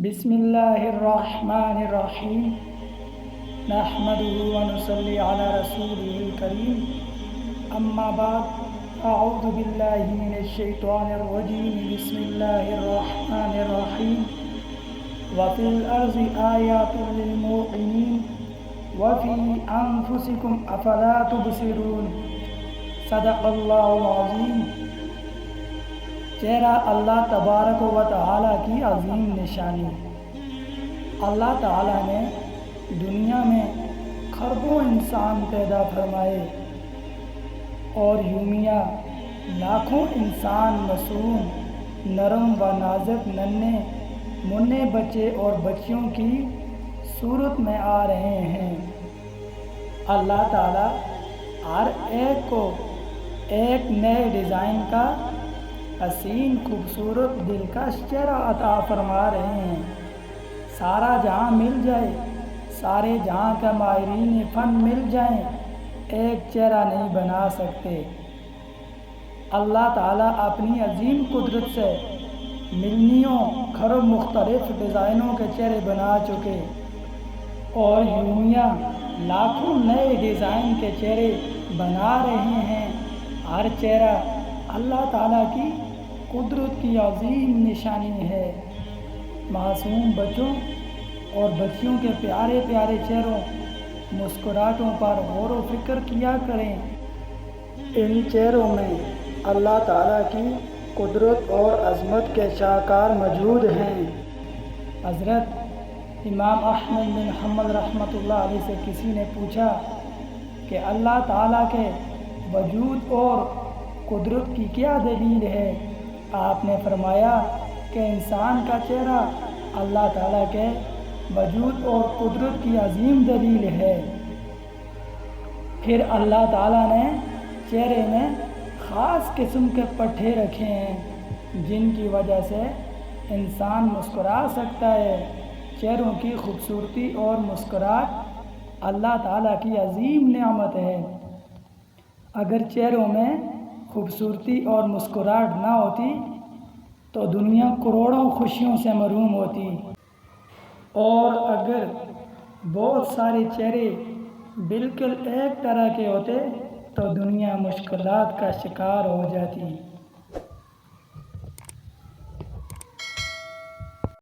بسم اللہ الرحمن الرحیم نحمده ونصلی علی رسوله الکریم اما بعد اعوذ باللہ من الشیطان الرجیم بسم اللہ الرحمن الرحیم وفی الارض آیات للموقنین وفی انفسکم افلا تبصرون صدق اللہ العظیم۔ چہرہ اللہ تبارک و تعالیٰ کی عظیم نشانی۔ اللہ تعالیٰ نے دنیا میں خربوں انسان پیدا فرمائے اور یومیہ لاکھوں انسان معصوم نرم و نازک ننھے مننے بچے اور بچیوں کی صورت میں آ رہے ہیں۔ اللہ تعالیٰ ہر ایک کو ایک نئے ڈیزائن کا حسین خوبصورت دلکش چہرہ عطا فرما رہے ہیں۔ سارا جہاں مل جائے، سارے جہاں کے ماہرین فن مل جائیں، ایک چہرہ نہیں بنا سکتے۔ اللہ تعالیٰ اپنی عظیم قدرت سے ملینوں کھرب مختلف ڈیزائنوں کے چہرے بنا چکے اور یومیہ لاکھوں نئے ڈیزائن کے چہرے بنا رہے ہیں۔ ہر چہرہ اللہ تعالیٰ کی قدرت کی عظیم نشانی ہے۔ معصوم بچوں اور بچیوں کے پیارے پیارے چہروں مسکراہٹوں پر غور و فکر کیا کریں۔ ان چہروں میں اللہ تعالیٰ کی قدرت اور عظمت کے شاہکار موجود ہیں۔ حضرت امام احمد بن حنبل رحمۃ اللہ علیہ سے کسی نے پوچھا کہ اللہ تعالیٰ کے وجود اور قدرت کی کیا دلیل ہے؟ آپ نے فرمایا کہ انسان کا چہرہ اللہ تعالیٰ کے وجود اور قدرت کی عظیم دلیل ہے۔ پھر اللہ تعالیٰ نے چہرے میں خاص قسم کے پٹھے رکھے ہیں جن کی وجہ سے انسان مسکرا سکتا ہے۔ چہروں کی خوبصورتی اور مسکراہٹ اللہ تعالیٰ کی عظیم نعمت ہے۔ اگر چہروں میں خوبصورتی اور مسکراہٹ نہ ہوتی تو دنیا کروڑوں خوشیوں سے محروم ہوتی، اور اگر بہت سارے چہرے بالکل ایک طرح کے ہوتے تو دنیا مشکلات کا شکار ہو جاتی۔